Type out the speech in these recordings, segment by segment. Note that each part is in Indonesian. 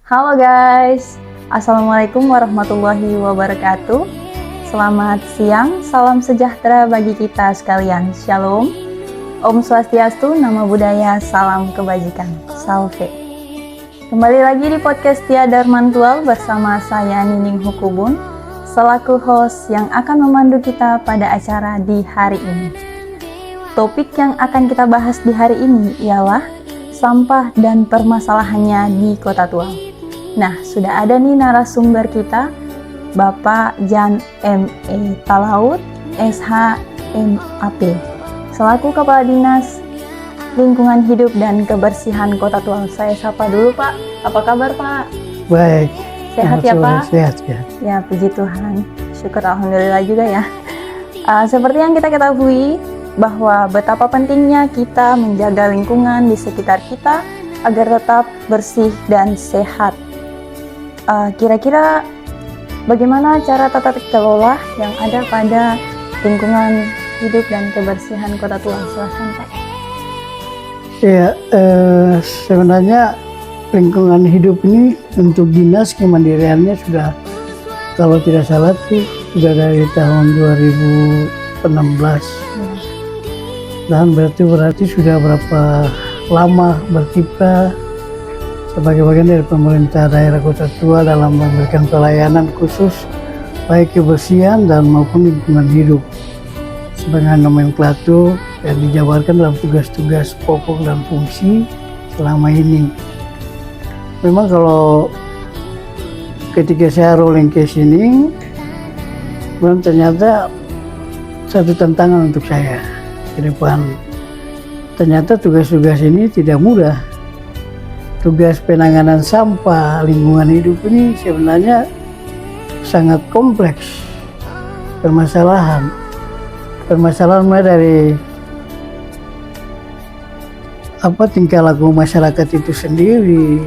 Halo guys, Assalamualaikum warahmatullahi wabarakatuh. Selamat siang, salam sejahtera bagi kita sekalian. Shalom, Om Swastiastu, Namo Buddhaya, salam kebajikan. Salve. Kembali lagi di podcast Tia Darmantual bersama saya Nining Hukubun, selaku host yang akan memandu kita pada acara di hari ini. Topik yang akan kita bahas di hari ini ialah sampah dan permasalahannya di Kota Tual. Nah, sudah ada nih narasumber kita, Bapak Jan M.E. Talaut, SH MAP, selaku Kepala Dinas Lingkungan Hidup dan Kebersihan Kota Tual. Saya sapa dulu Pak, apa kabar Pak? Baik. Sehat ya Pak? Sehat ya. Ya, puji Tuhan, syukur Alhamdulillah juga ya. Seperti yang kita ketahui, bahwa betapa pentingnya kita menjaga lingkungan di sekitar kita agar tetap bersih dan sehat. Kira-kira bagaimana cara tata kelola yang ada pada lingkungan hidup dan kebersihan Kota Tual? Silahkan Pak. Ya, sebenarnya lingkungan hidup ini untuk dinas kemandiriannya sudah, kalau tidak salah tuh sudah dari tahun 2016. Dan berarti sudah berapa lama berkiprah sebagai bagian dari pemerintah daerah Kota Tual dalam memberikan pelayanan khusus baik kebersihan dan maupun lingkungan hidup sebagai nomenklatur yang dijabarkan dalam tugas-tugas pokok dan fungsi selama ini. Memang kalau ketika saya rolling ke sini, memang ternyata satu tantangan untuk saya ke depan. Ternyata tugas-tugas ini tidak mudah. Tugas penanganan sampah lingkungan hidup ini sebenarnya sangat kompleks. Permasalahan mulai dari tingkah laku masyarakat itu sendiri,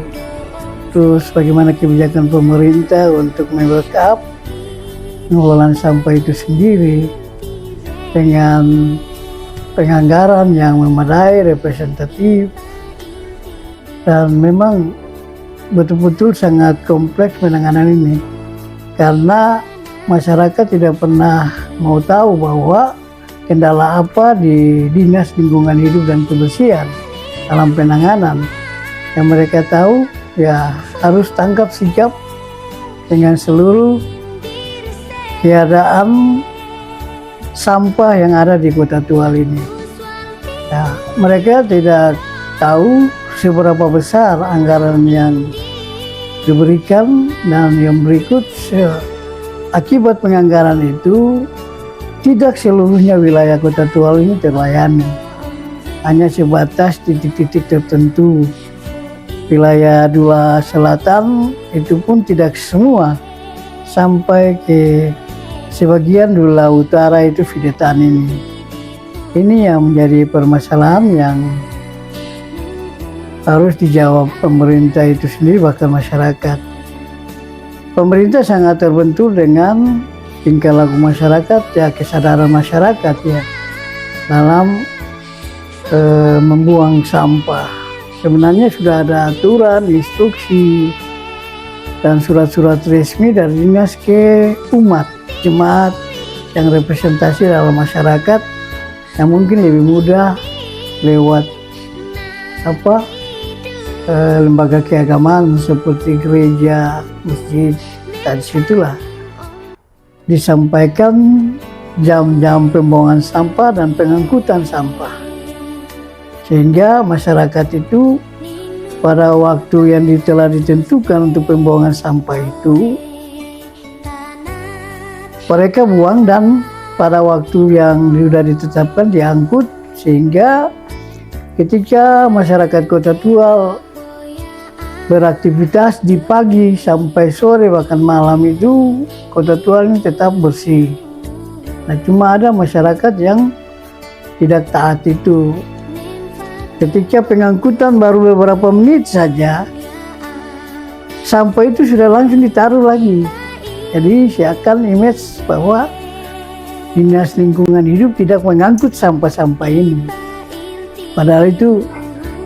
terus bagaimana kebijakan pemerintah untuk membackup pengelolaan sampah itu sendiri dengan penganggaran yang memadai, representatif, dan memang betul-betul sangat kompleks penanganan ini karena masyarakat tidak pernah mau tahu bahwa kendala apa di Dinas Lingkungan Hidup dan Kebersihan dalam penanganan. Yang mereka tahu ya harus tangkap sikap dengan seluruh keadaan sampah yang ada di Kota Tual ini. Ya, mereka tidak tahu seberapa besar anggaran yang diberikan dan yang berikut akibat penganggaran itu tidak seluruhnya wilayah Kota Tual ini terlayani. Hanya sebatas titik-titik tertentu. Wilayah Dula Selatan itu pun tidak semua sampai ke sebagian Dula Utara itu Videtan ini. Ini yang menjadi permasalahan yang harus dijawab pemerintah itu sendiri bahkan masyarakat. Pemerintah sangat terbentur dengan tingkah laku masyarakat ya, kesadaran masyarakat ya dalam membuang sampah. Sebenarnya sudah ada aturan, instruksi dan surat-surat resmi dari dinas ke umat, jemaat yang representasi dalam masyarakat yang mungkin lebih mudah lewat lembaga keagamaan seperti gereja, masjid, dan situlah disampaikan jam-jam pembuangan sampah dan pengangkutan sampah. Sehingga masyarakat itu pada waktu yang telah ditentukan untuk pembuangan sampah itu, mereka buang dan pada waktu yang sudah ditetapkan diangkut, sehingga ketika masyarakat Kota Tual beraktivitas di pagi sampai sore bahkan malam itu Kota Tual ini tetap bersih. Nah, cuma ada masyarakat yang tidak taat itu. Ketika pengangkutan baru beberapa menit saja, sampah itu sudah langsung ditaruh lagi. Jadi seakan image bahwa Dinas Lingkungan Hidup tidak mengangkut sampah-sampah ini. Padahal itu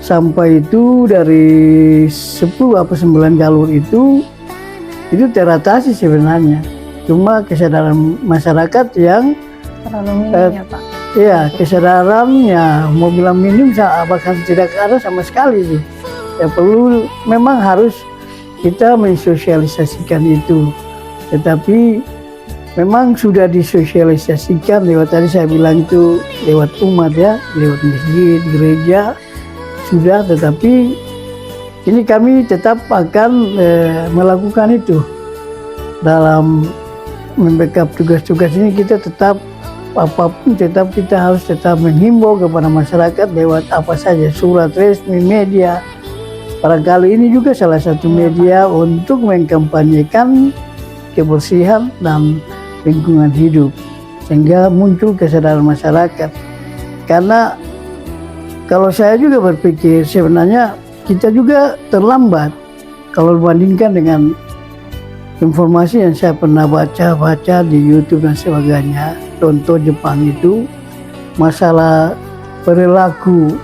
sampah itu dari 10 apa 9 jalur itu teratasi sebenarnya. Cuma kesadaran masyarakat yang Terlalu minim ya Pak. iya, kesadarannya mau bilang minim bahkan tidak ada sama sekali sih. Ya perlu memang harus kita mensosialisasikan itu. Tetapi memang sudah disosialisasikan lewat tadi saya bilang itu lewat umat ya, lewat masjid, gereja sudah, tetapi ini kami tetap akan melakukan itu dalam membackup tugas-tugas ini. Kita tetap apapun kita harus tetap menghimbau kepada masyarakat lewat apa saja, surat resmi, media. Barangkali ini juga salah satu media untuk mengkampanyekan kebersihan dan lingkungan hidup sehingga muncul kesadaran masyarakat. Karena kalau saya juga berpikir sebenarnya kita juga terlambat kalau dibandingkan dengan informasi yang saya pernah baca di YouTube dan sebagainya. Contoh Jepang itu masalah perilaku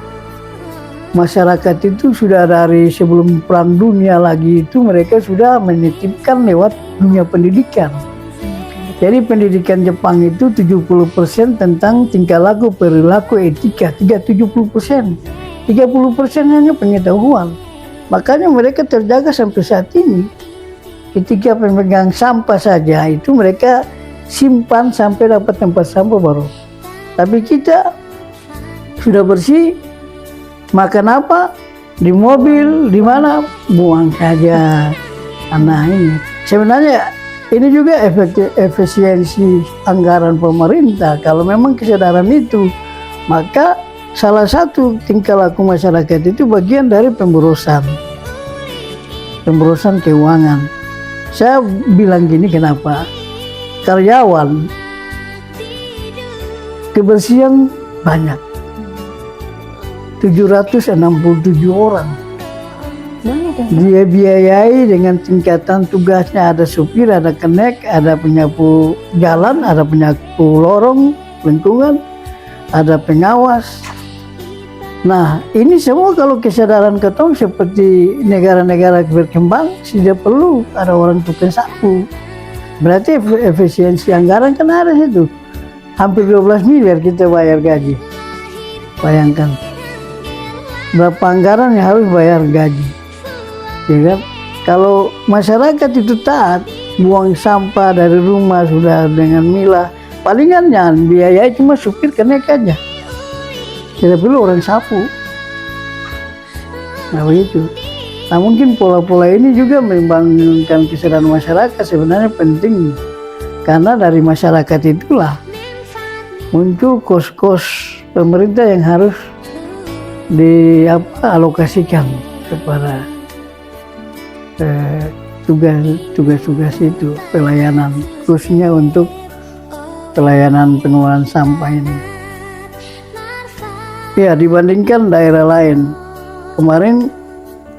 masyarakat itu sudah dari sebelum perang dunia lagi itu mereka sudah menitipkan lewat dunia pendidikan. Jadi pendidikan Jepang itu 70% tentang tingkah laku, perilaku, etika, 70%. 30% hanya pengetahuan. Makanya mereka terjaga sampai saat ini. Ketika pemegang sampah saja itu mereka simpan sampai dapat tempat sampah baru. Tapi kita sudah bersih, makan apa? Di mobil, di mana? Buang saja. Nah ini sebenarnya ini juga efisiensi anggaran pemerintah. Kalau memang kesadaran itu, maka salah satu tingkah laku masyarakat itu bagian dari pemborosan keuangan. Saya bilang gini, kenapa? Karyawan kebersihan banyak, 767 orang. Dia biayai dengan tingkatan tugasnya, ada supir, ada kenek, ada penyapu jalan, ada penyapu lorong lingkungan, ada pengawas. Nah ini semua kalau kesadaran ketong seperti negara-negara berkembang tidak perlu ada orang tukang sapu. Berarti efisiensi anggaran kan ada itu. Hampir 12 miliar kita bayar gaji. Bayangkan berapa anggaran yang harus bayar gaji. Ya kan? Kalau masyarakat itu taat, buang sampah dari rumah sudah dengan milah, palingan jangan biayai cuma supir kenek aja, tidak perlu orang sapu. Nah begitu. Nah mungkin pola-pola ini juga membangunkan kesadaran masyarakat sebenarnya penting, karena dari masyarakat itulah muncul kos-kos pemerintah yang harus dialokasikan kepada tugas-tugas itu, pelayanan khususnya untuk pelayanan pengelolaan sampah ini. Ya dibandingkan daerah lain kemarin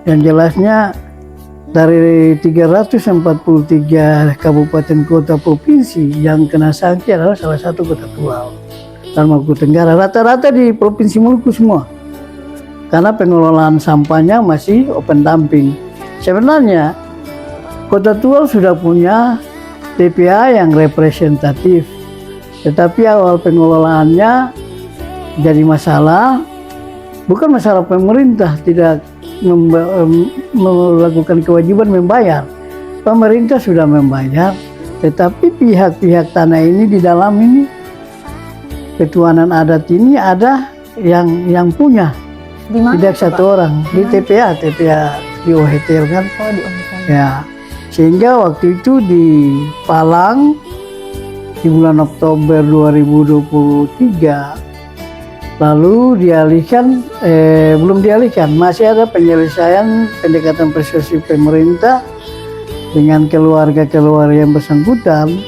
yang jelasnya dari 343 kabupaten kota provinsi yang kena sanksi adalah salah satu Kota Tual dan Maluku Tenggara, rata-rata di provinsi Maluku semua, karena pengelolaan sampahnya masih open dumping. Sebenarnya Kota Tual sudah punya TPA yang representatif, tetapi awal pengelolaannya jadi masalah. Bukan masalah pemerintah tidak melakukan kewajiban membayar. Pemerintah sudah membayar, tetapi pihak-pihak tanah ini di dalam ini, ketuanan adat ini ada yang punya. Tidak satu orang di TPA di Ohetel kan. Oh, di Ohetel. Ya, sehingga waktu itu di Palang di bulan Oktober 2023 lalu dialihkan, belum dialihkan, masih ada penyelesaian pendekatan persuasif pemerintah dengan keluarga-keluarga yang bersangkutan,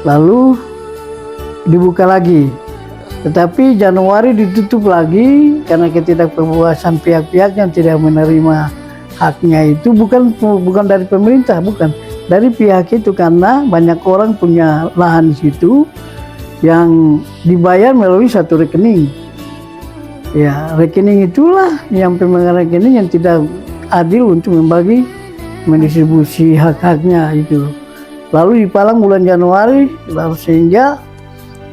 lalu dibuka lagi. Tetapi Januari ditutup lagi karena ketidakpuasan pihak-pihak yang tidak menerima haknya itu, bukan dari pemerintah, bukan dari pihak itu, karena banyak orang punya lahan di situ yang dibayar melalui satu rekening. Ya, rekening itulah yang pemegang rekening yang tidak adil untuk membagi mendistribusi hak-haknya itu. Lalu dipalang bulan Januari, lalu sehingga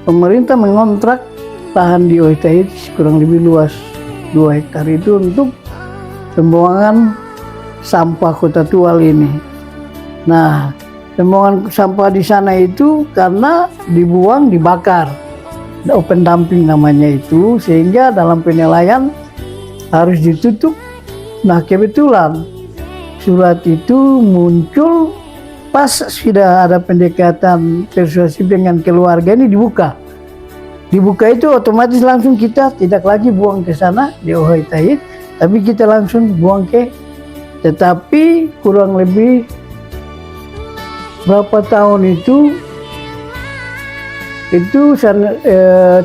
pemerintah mengontrak lahan di Ohitahit kurang lebih luas 2 hektar itu untuk pembuangan sampah Kota Tual ini. Nah, pembuangan sampah di sana itu karena dibuang, dibakar, open dumping namanya itu, sehingga dalam penilaian harus ditutup. Nah, kebetulan surat itu muncul pas sudah ada pendekatan persuasif dengan keluarga, ini dibuka itu otomatis langsung kita tidak lagi buang ke sana di Ohitahit, tapi kita langsung buang ke, tetapi kurang lebih berapa tahun itu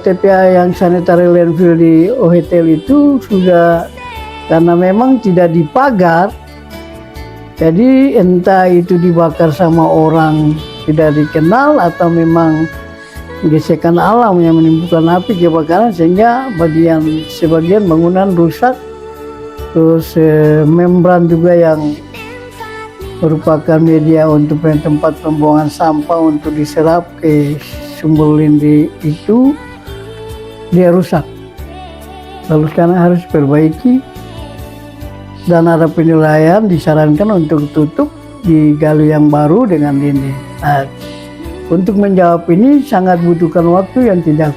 TPA yang sanitary landfill di Ohitahit itu sudah, karena memang tidak dipagar, jadi entah itu dibakar sama orang tidak dikenal atau memang gesekan alam yang menimbulkan api kebakaran, sehingga sebagian bangunan rusak, terus membran juga yang merupakan media untuk tempat pembuangan sampah untuk diserap ke sumber lindi itu dia rusak. Lalu sekarang harus perbaiki dan ada penilaian disarankan untuk tutup, digali yang baru dengan lindi. Nah, untuk menjawab ini sangat butuhkan waktu yang tidak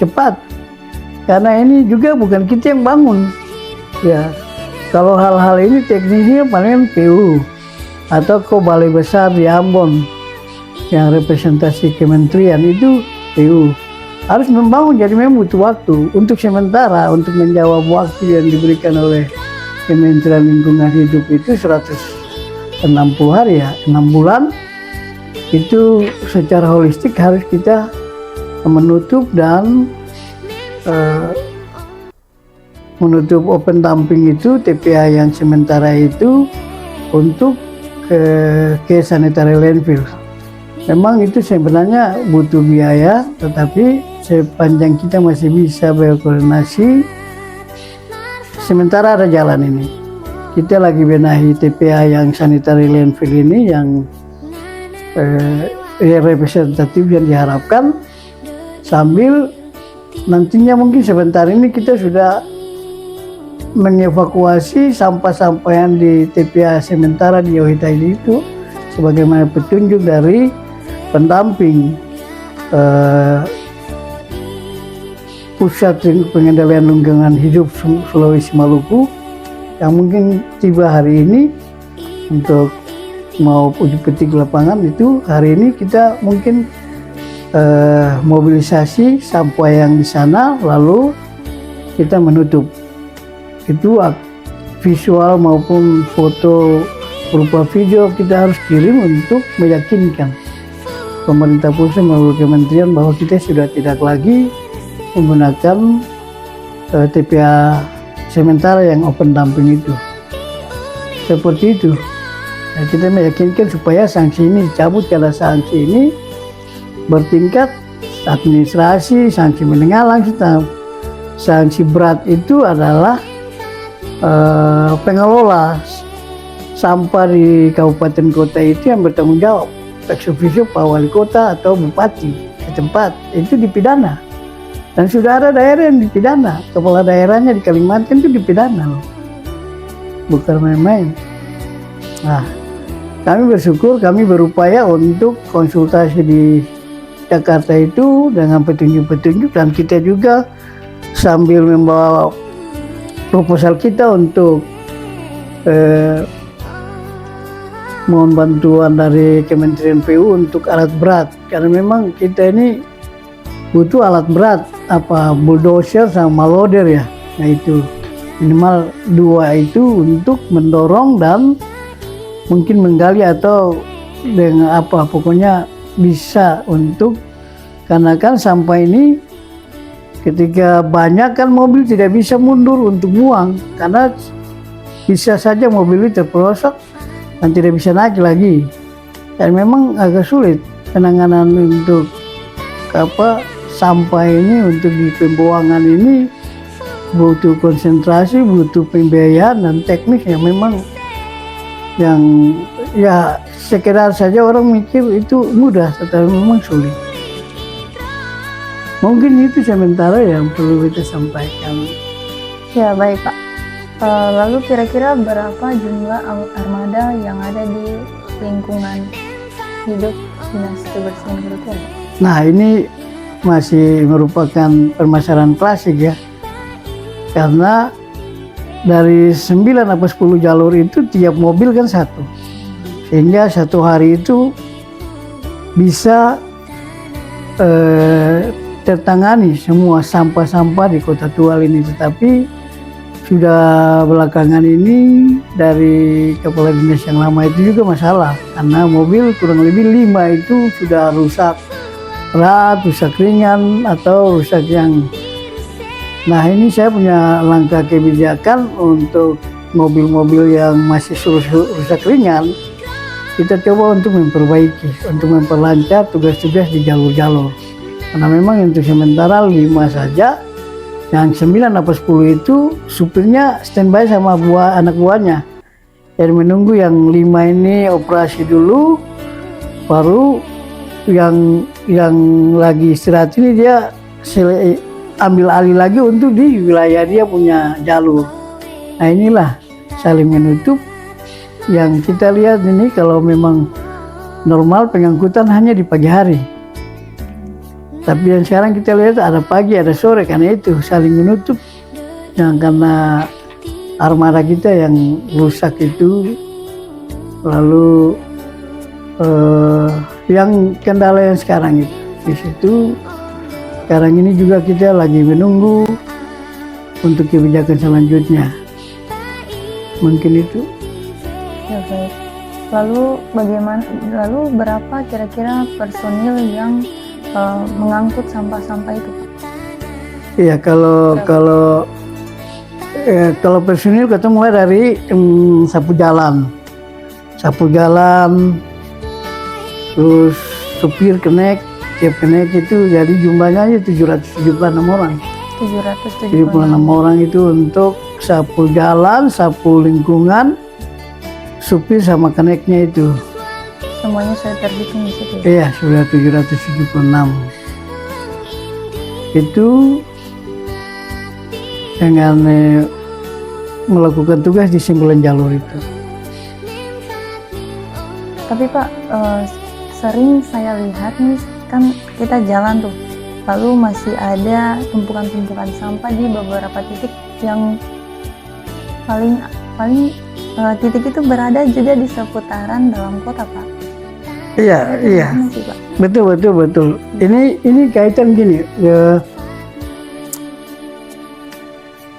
cepat, karena ini juga bukan kita yang bangun. Ya, kalau hal-hal ini teknisnya paling PU atau Balai Besar di Ambon yang representasi kementerian itu PU harus membangun, jadi memang butuh waktu. Untuk sementara untuk menjawab waktu yang diberikan oleh Kementerian Lingkungan Hidup itu 160 hari ya, 6 bulan. Itu secara holistik harus kita menutup dan menutup open dumping itu, TPA yang sementara itu untuk ke sanitary landfill. Memang itu sebenarnya butuh biaya, tetapi sepanjang kita masih bisa berkoordinasi, sementara ada jalan ini. Kita lagi benahi TPA yang sanitary landfill ini yang representatif yang diharapkan, sambil nantinya mungkin sebentar ini kita sudah mengevakuasi sampah-sampah yang di TPA sementara di Ohitahit itu sebagaimana petunjuk dari pendamping Pusat Pengendalian Lingkungan Hidup Sulawesi Maluku yang mungkin tiba hari ini untuk mau uji petik lapangan. Itu hari ini kita mungkin mobilisasi sampah yang di sana, lalu kita menutup. Itu visual maupun foto berupa video kita harus kirim untuk meyakinkan pemerintah pusat melalui kementerian bahwa kita sudah tidak lagi menggunakan TPA sementara yang open dumping itu. Seperti itu. Nah, kita meyakinkan supaya sanksi ini dicabut, karena sanksi ini bertingkat administrasi, sanksi menengah langsung. Sanksi berat itu adalah pengelola sampah di kabupaten kota itu yang bertanggung jawab, ex officio Pak Wali Kota atau Bupati setempat itu dipidana. Dan sudah ada daerah yang dipidana, kepala daerahnya di Kalimantan itu dipidana, bukan main-main. Nah, kami bersyukur, kami berupaya untuk konsultasi di Jakarta itu dengan petunjuk-petunjuk, dan kita juga sambil membawa proposal kita untuk mohon bantuan dari Kementerian PU untuk alat berat, karena memang kita ini butuh alat berat, bulldozer sama loader ya. Nah itu minimal 2 itu untuk mendorong dan mungkin menggali atau dengan pokoknya bisa untuk, karena kan sampah ini ketika banyak kan mobil tidak bisa mundur untuk buang, karena bisa saja mobil itu terperosok dan tidak bisa naik lagi. Dan memang agak sulit penanganan untuk sampah ini untuk di pembuangan ini butuh konsentrasi, butuh pembiayaan dan teknik yang memang yang ya sekedar saja orang mikir itu mudah, tetapi memang sulit. Mungkin itu sementara yang perlu kita sampaikan. Ya baik Pak. Lalu kira-kira berapa jumlah armada yang ada di lingkungan hidup Dinas Kebersihan Kota Tua? Nah, ini masih merupakan permasalahan klasik ya. Karena dari 9 atau 10 jalur itu tiap mobil kan satu. Sehingga satu hari itu bisa tertangani semua sampah-sampah di Kota Tual ini. Tetapi sudah belakangan ini dari kepala dinas yang lama itu juga masalah. Karena mobil kurang lebih 5 itu sudah rusak berat, rusak ringan, atau rusak yang... Nah, ini saya punya langkah kebijakan untuk mobil-mobil yang masih rusak ringan. Kita coba untuk memperbaiki, untuk memperlancar tugas-tugas di jalur-jalur. Karena memang untuk sementara 5 saja, yang 9 atau 10 itu supirnya standby sama anak buahnya. Jadi menunggu yang 5 ini operasi dulu, baru yang lagi istirahat ini dia ambil alih lagi untuk di wilayah dia punya jalur. Nah, inilah saling menutup. Yang kita lihat ini kalau memang normal pengangkutan hanya di pagi hari. Tapi yang sekarang kita lihat ada pagi, ada sore, karena itu saling menutup. Yang karena armada kita yang rusak itu, lalu yang kendala yang sekarang itu di situ. Sekarang ini juga kita lagi menunggu untuk kebijakan selanjutnya. Mungkin itu. Ya baik. Lalu berapa kira-kira personil yang mengangkut sampah-sampah itu, Pak? Iya, kalau personil kita mulai dari sapu jalan, terus supir kenek. Tiap kenek itu jadi jumlahnya aja 776 orang. 776 orang itu untuk sapu jalan, sapu lingkungan, supir sama keneknya itu. Semuanya sudah terhitung di situ? Iya, sudah 776. Itu dengan melakukan tugas di simpulan jalur itu. Tapi Pak, sering saya lihat nih, kan kita jalan tuh, lalu masih ada tumpukan-tumpukan sampah di beberapa titik yang paling titik itu berada juga di seputaran dalam kota, Pak. Iya. Sih, Pak? Betul. Ini kaitan gini.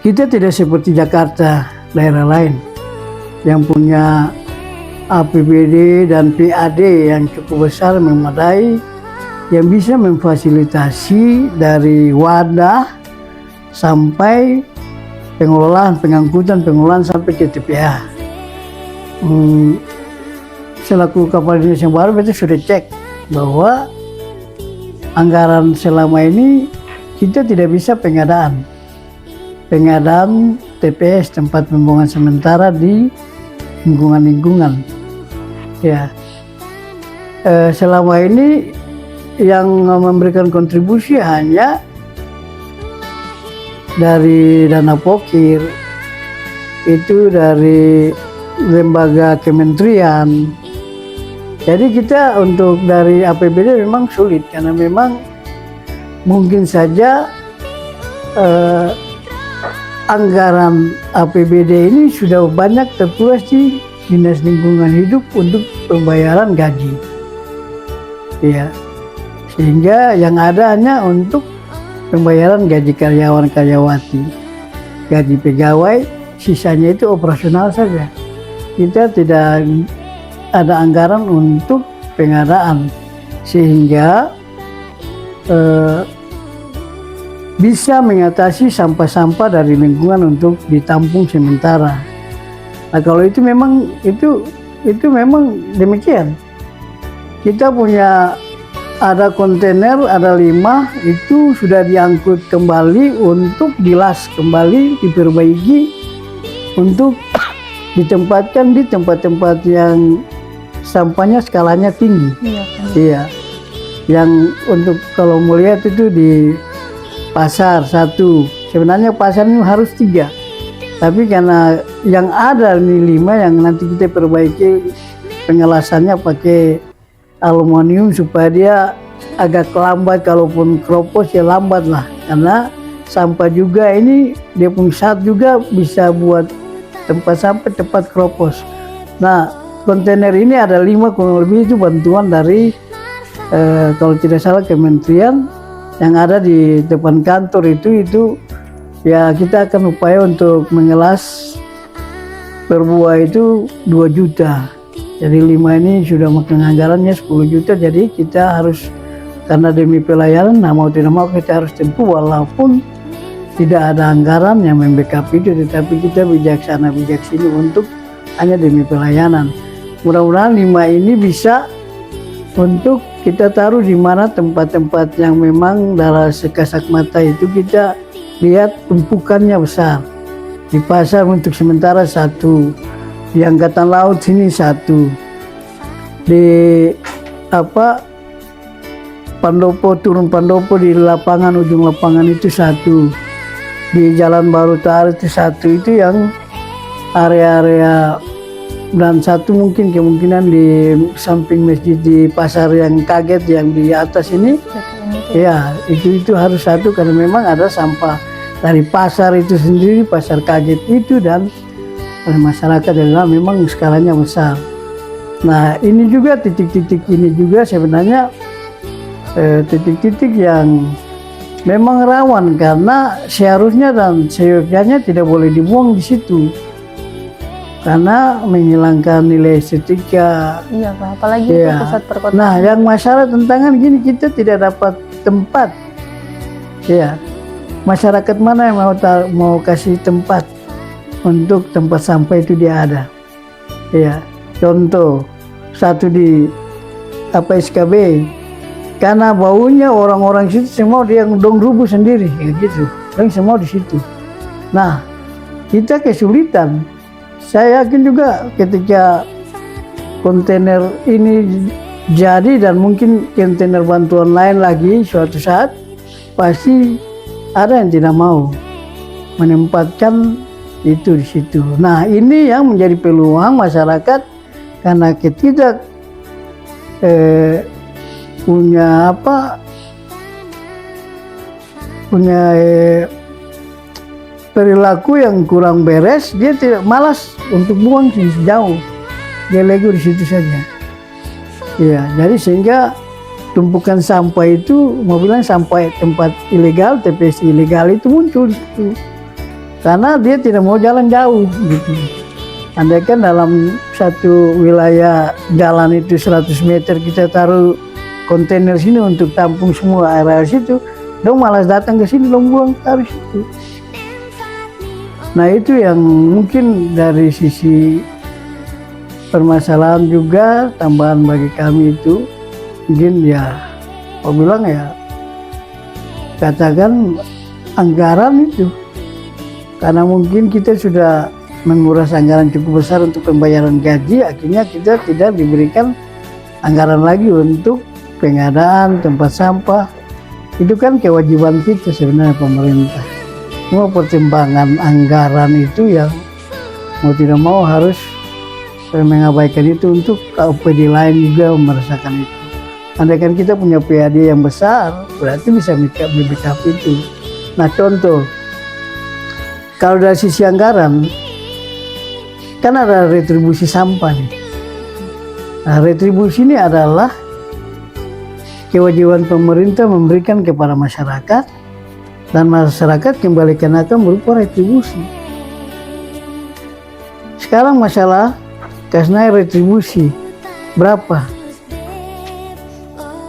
Kita tidak seperti Jakarta, daerah lain yang punya APBD dan PAD yang cukup besar memadai, yang bisa memfasilitasi dari wadah sampai pengelolaan, pengelolaan sampai ke TPA. Selaku kepala dinas yang baru berarti sudah cek bahwa anggaran selama ini kita tidak bisa pengadaan TPS, tempat pembuangan sementara di lingkungan. Ya, selama ini yang memberikan kontribusi hanya dari dana pokir, itu dari lembaga kementerian. Jadi kita untuk dari APBD memang sulit, karena memang mungkin saja anggaran APBD ini sudah banyak terkuras di Dinas Lingkungan Hidup untuk pembayaran gaji. Ya, sehingga yang ada hanya untuk pembayaran gaji karyawan-karyawati, gaji pegawai, sisanya itu operasional saja. Kita tidak ada anggaran untuk pengadaan, sehingga bisa mengatasi sampah-sampah dari lingkungan untuk ditampung sementara. Nah, kalau itu memang demikian. Kita punya ada kontainer, ada 5, itu sudah diangkut kembali untuk dilas kembali, diperbaiki untuk ditempatkan di tempat-tempat yang sampahnya skalanya tinggi. Iya, kan. Iya, yang untuk kalau mau lihat itu di pasar 1, sebenarnya pasar ini harus 3, tapi karena yang ada ini 5 yang nanti kita perbaiki pengelasannya pakai aluminium supaya dia agak lambat, kalaupun keropos ya lambat lah, karena sampah juga ini dia punya saat juga bisa buat tempat sampah cepat keropos. Nah, kontainer ini ada 5 kurang lebih, itu bantuan dari kalau tidak salah kementerian yang ada di depan kantor itu ya kita akan upaya untuk mengelas per buah itu 2 juta. Jadi 5 ini sudah makan anggarannya 10 juta, jadi kita harus, karena demi pelayanan, nah mau tidak mau kita harus tempuh walaupun tidak ada anggaran yang membackup itu, tetapi kita bijaksana bijaksini untuk hanya demi pelayanan. Mudah-mudahan 5 ini bisa untuk kita taruh di mana tempat-tempat yang memang darah sekasat mata itu kita lihat tumpukannya besar. Di pasar untuk sementara 1, di angkatan laut sini 1, di Pandopo, turun Pandopo di lapangan, ujung lapangan itu 1, di Jalan Baru Tar itu 1, itu yang area-area, dan 1 mungkin kemungkinan di samping masjid di pasar yang kaget yang di atas ini. Ya, itu harus 1 karena memang ada sampah dari pasar itu sendiri, pasar kaget itu, dan oleh masyarakat adalah memang skalanya besar. Nah, ini juga titik-titik ini juga sebenarnya titik-titik yang memang rawan karena seharusnya dan seyogyanya tidak boleh dibuang di situ karena menghilangkan nilai estetika. Iya, Pak. Apalagi Ya. itu pusat perkotaan. Nah, yang masalah tantangan gini, kita tidak dapat tempat. Ya, masyarakat mana yang mau kasih tempat untuk tempat sampah itu dia ada. Ya, contoh 1 di SKB, karena baunya orang-orang situ semua dia dong rubuh sendiri, ya gitu, dan semua di situ. Nah, kita kesulitan. Saya yakin juga ketika kontainer ini jadi dan mungkin kontainer bantuan lain lagi suatu saat, pasti ada yang tidak mau menempatkan itu di situ. Nah, ini yang menjadi peluang masyarakat karena kita punya perilaku yang kurang beres, dia tidak malas untuk buang jauh, dia lego di situ saja. Ya, jadi sehingga tumpukan sampah itu, mau bilang sampah tempat ilegal, TPS ilegal itu muncul di situ. Karena dia tidak mau jalan jauh gitu. Andaikan dalam satu wilayah jalan itu 100 meter kita taruh kontainer sini untuk tampung semua area situ, dong malas datang ke sini, dong buang taruh situ. Nah, itu yang mungkin dari sisi permasalahan juga tambahan bagi kami itu mungkin ya, mau bilang ya katakan anggaran itu. Karena mungkin kita sudah menguras anggaran cukup besar untuk pembayaran gaji, akhirnya kita tidak diberikan anggaran lagi untuk pengadaan tempat sampah. Itu kan kewajiban kita sebenarnya pemerintah. Semua pertimbangan anggaran itu yang mau tidak mau harus mengabaikan itu untuk KUPD lain juga merasakan itu. Andaikan kita punya PAD yang besar, berarti bisa membackup itu. Nah, contoh, kalau dari sisi anggaran, kan ada retribusi sampah nih. Nah, retribusi ini adalah kewajiban pemerintah memberikan kepada masyarakat, dan masyarakat kembalikan akan berupa retribusi. Sekarang masalah kasih retribusi berapa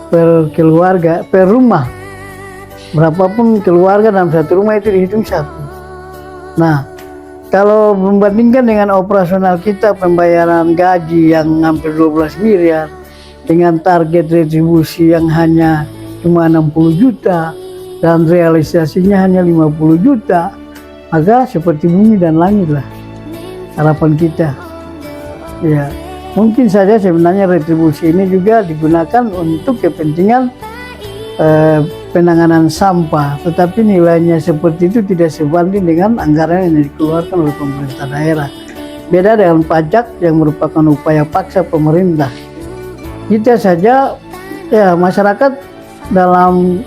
per keluarga, per rumah, berapapun keluarga dalam satu rumah itu dihitung 1. Nah, kalau membandingkan dengan operasional kita pembayaran gaji yang hampir 12 miliar, dengan target retribusi yang hanya cuma 60 juta dan realisasinya hanya 50 juta, maka seperti bumi dan langit lah harapan kita. Ya, mungkin saja sebenarnya retribusi ini juga digunakan untuk kepentingan penanganan sampah, tetapi nilainya seperti itu tidak sebanding dengan anggaran yang dikeluarkan oleh pemerintah daerah. Beda dengan pajak yang merupakan upaya paksa pemerintah. Kita saja, ya masyarakat dalam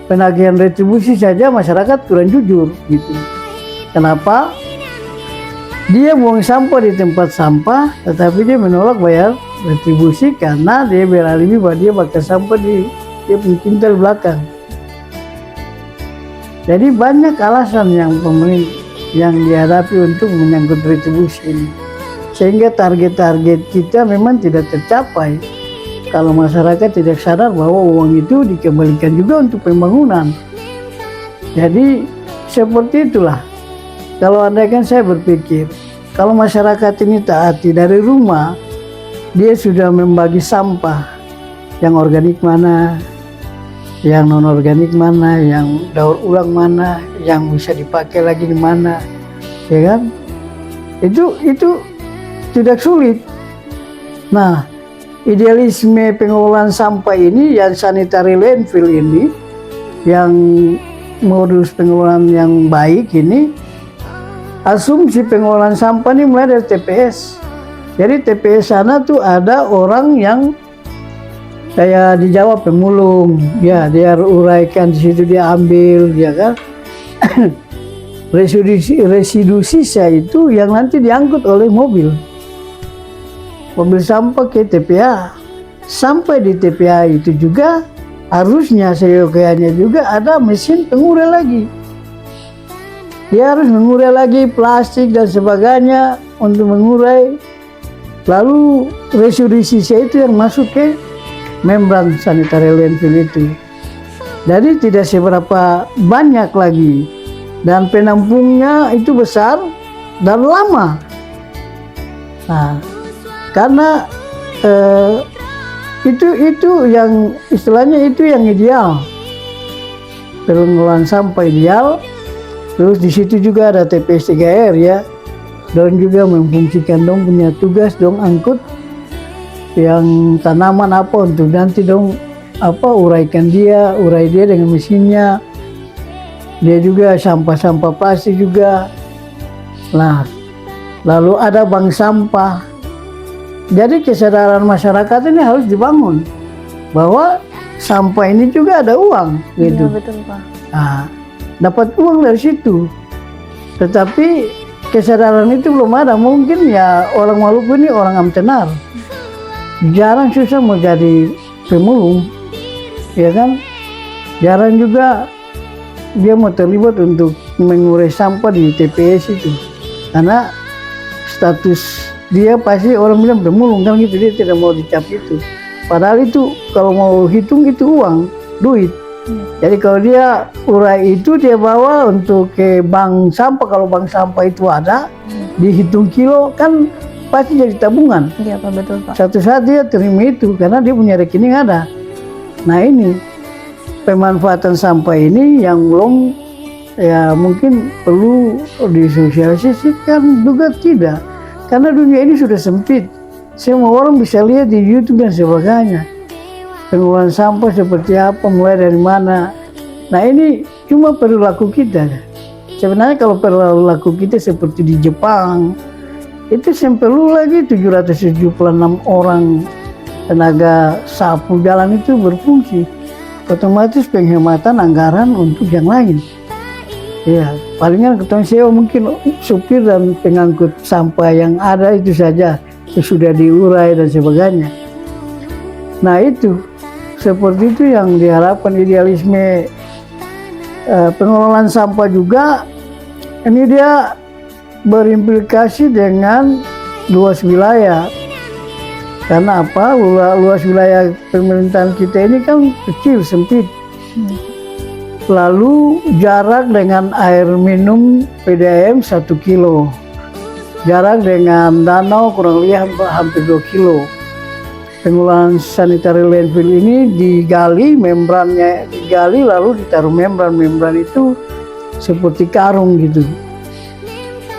penagihan retribusi saja masyarakat kurang jujur gitu. Kenapa? Dia buang sampah di tempat sampah, tetapi dia menolak bayar retribusi karena dia beralibi bahwa dia bakar sampah di dia pintal belakang. Jadi banyak alasan yang dihadapi untuk menyangkut retribusi ini, sehingga target-target kita memang tidak tercapai kalau masyarakat tidak sadar bahwa uang itu dikembalikan juga untuk pembangunan. Jadi seperti itulah. Kalau andaikan saya berpikir, kalau masyarakat ini taati dari rumah, dia sudah membagi sampah, yang organik mana, yang non organik mana, yang daur ulang mana, yang bisa dipakai lagi di mana, ya kan? Itu tidak sulit. Nah, idealisme pengelolaan sampah ini, yang sanitary landfill ini, yang modus pengelolaan yang baik ini, asumsi pengelolaan sampah ini mulai dari TPS. Jadi TPS sana tuh ada orang yang kayak di Jawa pemulung, ya dia uraikan di situ, dia ambil, ya kan. Residu sisa itu yang nanti diangkut oleh mobil sampah ke TPA. Sampai di TPA itu juga harusnya seyogyanya juga ada mesin pengurai lagi. Dia harus mengurai lagi plastik dan sebagainya untuk mengurai. Lalu residu sisa itu yang masuk ke membran sanitary landfill itu. Jadi tidak seberapa banyak lagi, dan penampungnya itu besar dan lama. Nah, karena itu yang istilahnya itu yang ideal, pengelolaan sampah ideal. Terus di situ juga ada TPS 3R ya, dan juga memfungsikan dong punya tugas dong angkut yang tanaman apa untuk nanti dong urai dia dengan mesinnya. Dia juga sampah-sampah plastik juga. Nah, lalu ada bank sampah. Jadi kesadaran masyarakat ini harus dibangun bahwa sampah ini juga ada uang gitu. Iya, betul Pak. Nah, dapat uang dari situ. Tetapi kesadaran itu belum ada. Mungkin ya orang Maluku ini orang Amtenar, jarang susah mau jadi pemulung, ya kan? Jarang juga dia mau terlibat untuk mengurai sampah di TPS itu, karena status dia pasti orang bilang pemulung kan gitu, dia tidak mau dicap itu. Padahal itu kalau mau hitung itu uang, duit. Jadi kalau dia urai itu dia bawa untuk ke bank sampah, kalau bank sampah itu ada, dihitung kilo kan pasti jadi tabungan. Iya Pak, betul Pak. Satu saat dia terima itu karena dia punya rekening ada. Nah ini pemanfaatan sampah ini yang belum, ya mungkin perlu disosialisasikan juga tidak. Karena dunia ini sudah sempit. Semua orang bisa lihat di YouTube dan sebagainya. Pengelolaan sampah seperti apa, mulai dari mana. Nah ini cuma perilaku kita. Sebenarnya kalau perilaku kita seperti di Jepang, itu perlu lagi 776 orang tenaga sapu jalan itu berfungsi. Otomatis penghematan anggaran untuk yang lain. Ya, palingan ketemu sewa mungkin supir dan pengangkut sampah yang ada itu saja sudah diurai dan sebagainya. Nah itu seperti itu yang diharapkan. Idealisme pengelolaan sampah juga ini dia berimplikasi dengan luas wilayah. Karena apa? Luas wilayah pemerintahan kita ini kan kecil, sempit. Lalu jarak dengan air minum PDAM 1 kilo. Jarak dengan danau kurang lebih hampir 2 kilo. pengolahan sanitary landfill ini digali, membrannya digali, lalu ditaruh membran itu seperti karung gitu.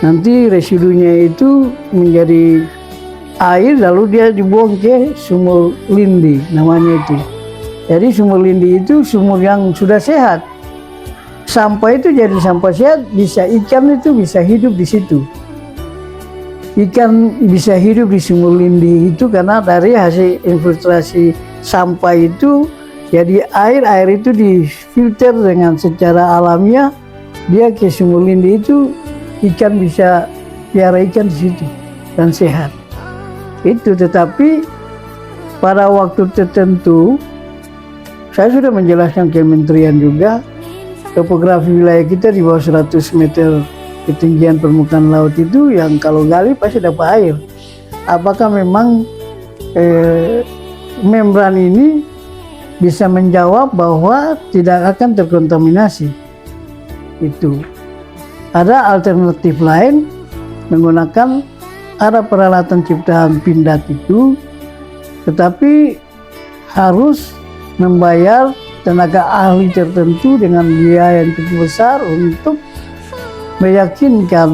Nanti residunya itu menjadi air, lalu dia dibuang ke sumur lindi namanya itu. Jadi sumur lindi itu sumur yang sudah sehat. Sampah itu jadi sampah sehat, bisa ikan itu bisa hidup di situ. Ikan bisa hidup di sumur lindi itu karena dari hasil infiltrasi sampah itu jadi air itu difilter dengan secara alamiah, dia ke sumur lindi itu ikan bisa piara ikan di situ dan sehat. Itu tetapi pada waktu tertentu saya sudah menjelaskan kementerian juga, topografi wilayah kita di bawah 100 meter ketinggian permukaan laut itu yang kalau gali pasti dapat air. Apakah memang membran ini bisa menjawab bahwa tidak akan terkontaminasi? Itu. Ada alternatif lain menggunakan ada peralatan ciptaan pindad itu, tetapi harus membayar tenaga ahli tertentu dengan biaya yang cukup besar untuk meyakinkan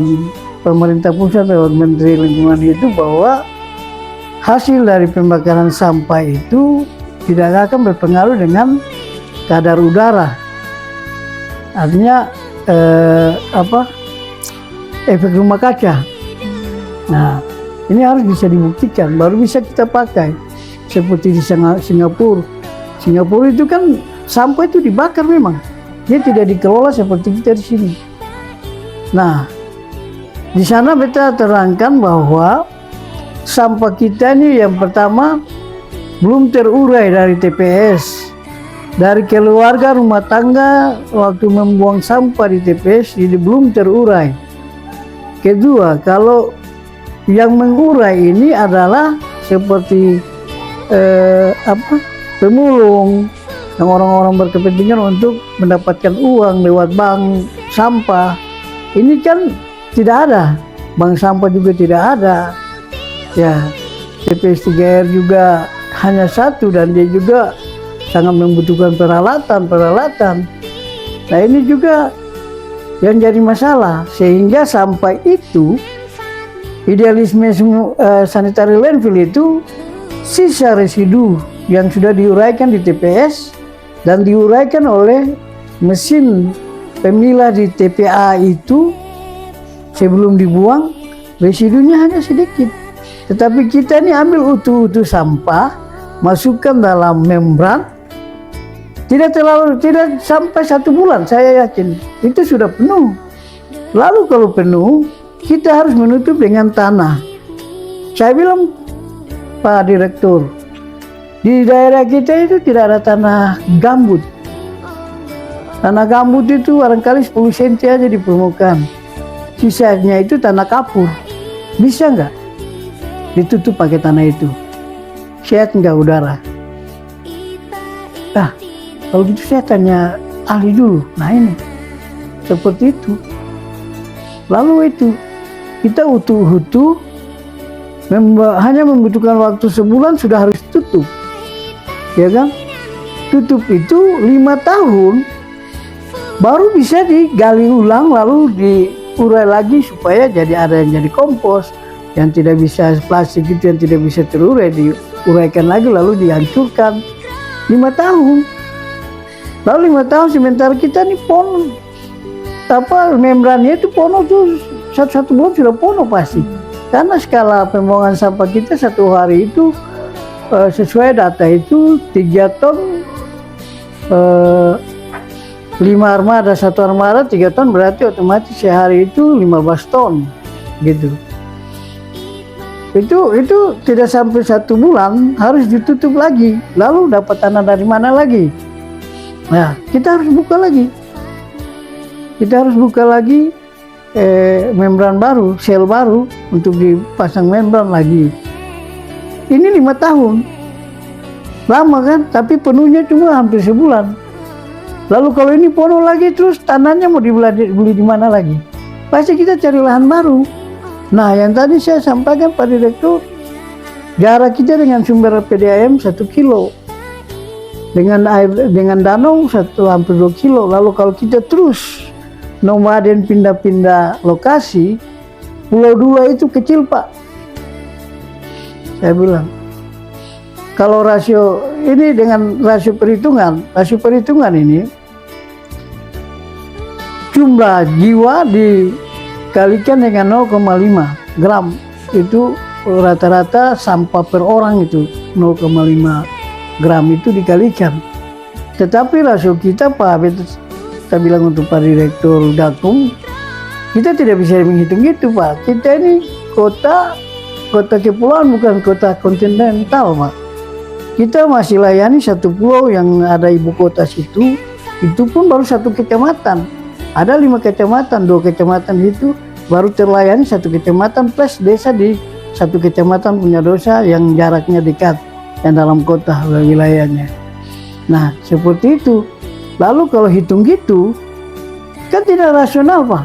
pemerintah pusat lewat Menteri Lingkungan itu bahwa hasil dari pembakaran sampah itu tidak akan berpengaruh dengan kadar udara. Artinya efek rumah kaca. Nah, ini harus bisa dibuktikan, baru bisa kita pakai. Seperti di Singapura. Singapura itu kan sampah itu dibakar memang. Dia tidak dikelola seperti kita di sini. Nah, di sana kita terangkan bahwa sampah kita ini yang pertama belum terurai dari TPS. Dari keluarga rumah tangga waktu membuang sampah di TPS ini belum terurai. Kedua, kalau yang mengurai ini adalah seperti pemulung yang orang-orang berkepentingan untuk mendapatkan uang lewat bank sampah. Ini kan tidak ada, bank sampah juga tidak ada. Ya, TPS 3R juga hanya satu dan dia juga sangat membutuhkan peralatan. Nah, ini juga yang jadi masalah, sehingga sampah itu idealisme sanitary landfill itu sisa residu yang sudah diuraikan di TPS dan diuraikan oleh mesin pemilah di TPA itu sebelum dibuang, residunya hanya sedikit. Tetapi kita ini ambil utuh-utuh sampah, masukkan dalam membran, tidak sampai 1 bulan saya yakin itu sudah penuh. Lalu kalau penuh, kita harus menutup dengan tanah. Saya bilang, Pak Direktur, di daerah kita itu tidak ada tanah gambut. Tanah gambut itu barangkali 10 cm aja di permukaan. Sisanya itu tanah kapur. Bisa nggak ditutup pakai tanah itu? Sehat nggak udara? Nah, kalau gitu saya tanya ahli dulu. Nah ini, seperti itu. Lalu itu, kita utuh-utuh, hanya membutuhkan waktu sebulan sudah harus tutup. Ya kan? Tutup itu 5 tahun, baru bisa digali ulang lalu diurai lagi supaya jadi ada yang jadi kompos, yang tidak bisa plastik itu yang tidak bisa terurai diuraikan lagi lalu dihancurkan. 5 tahun. Lalu 5 tahun sementara kita nih pono. Membrannya itu pono tuh satu bulan sudah pono pasti. Karena skala pembuangan sampah kita 1 hari itu sesuai data itu 3 ton 5 armada, 1 armada 3 ton, berarti otomatis sehari itu 15 ton gitu. Itu tidak sampai 1 bulan harus ditutup lagi. Lalu dapat tanah dari mana lagi? Nah, kita harus buka lagi. Kita harus buka lagi membran baru, sel baru untuk dipasang membran lagi. Ini 5 tahun. Lama kan? Tapi penuhnya cuma hampir sebulan. Lalu kalau ini penuh lagi terus tanahnya mau dibeli di mana lagi? Pasti kita cari lahan baru. Nah, yang tadi saya sampaikan Pak Direktur, Jarak kita dengan sumber PDAM 1 kilo, dengan danau hampir 2 kilo. Lalu kalau kita terus nomaden pindah-pindah lokasi, Pulau Dua itu kecil Pak. Saya bilang, kalau rasio ini dengan rasio perhitungan ini, jumlah jiwa dikalikan dengan 0,5 gram, itu rata-rata sampah per orang itu 0,5 gram itu dikalikan. Tetapi rasio kita Pak, saya bilang untuk Pak Direktur Gakum, kita tidak bisa menghitung itu Pak. Kita ini kota kepulauan, bukan kota kontinental Pak. Kita masih layani satu pulau yang ada ibu kota situ, itu pun baru 1 kecamatan. Ada 5 kecamatan, 2 kecamatan itu baru terlayani 1 kecamatan plus desa di 1 kecamatan punya dosa yang jaraknya dekat, yang dalam kota wilayahnya. Nah seperti itu. Lalu kalau hitung gitu kan tidak rasional Pak,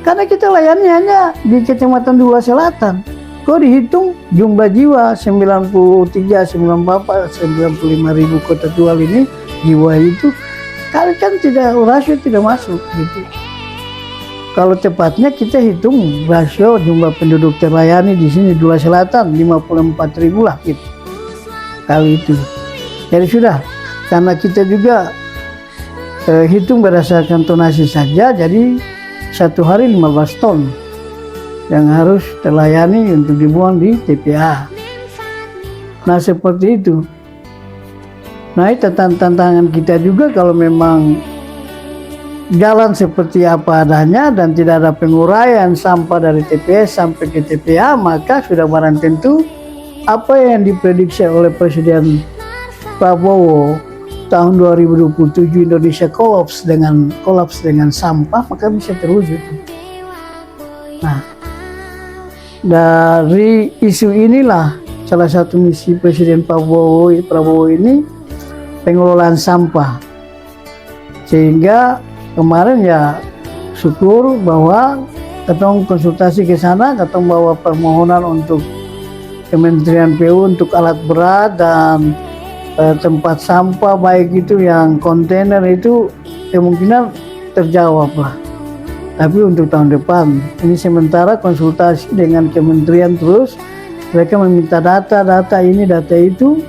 karena kita layani hanya di Kecamatan Dua Selatan. Kalau dihitung jumlah jiwa 93, 94, 95 ribu kota Tual ini, jiwa itu kali kan tidak, rasio tidak masuk gitu. Kalau tepatnya kita hitung rasio jumlah penduduk terlayani di sini Dua Selatan 54 ribu lah gitu. Kali itu. Jadi sudah, karena kita juga hitung berdasarkan tonasi saja, jadi 1 hari 15 ton yang harus terlayani untuk dibuang di TPA. Nah seperti itu. Nah itu tantangan kita juga, kalau memang jalan seperti apa adanya dan tidak ada penguraian sampah dari TPS sampai ke TPA, maka sudah barang tentu apa yang diprediksi oleh Presiden Prabowo tahun 2027 Indonesia kolaps dengan sampah, maka bisa terwujud. Nah, dari isu inilah salah satu misi Presiden Prabowo ini pengelolaan sampah. Sehingga kemarin ya syukur bahwa ketong konsultasi ke sana, ketong bawa permohonan untuk Kementerian PU untuk alat berat dan tempat sampah, baik itu yang kontainer itu kemungkinan terjawab lah. Tapi untuk tahun depan ini sementara konsultasi dengan kementerian, terus mereka meminta data ini data itu,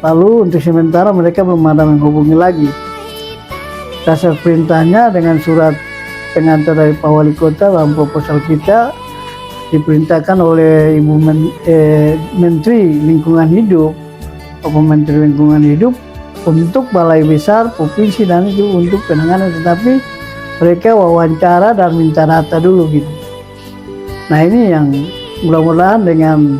lalu untuk sementara mereka belum ada menghubungi lagi. Dasar perintahnya dengan surat pengantar dari Pak Wali Kota dalam proposal kita, diperintahkan oleh Ibu Menteri Lingkungan Hidup, Menteri Lingkungan Hidup untuk balai besar provinsi dan itu untuk penanganan, tetapi mereka wawancara dan minta data dulu gitu. Nah ini yang mudah-mudahan dengan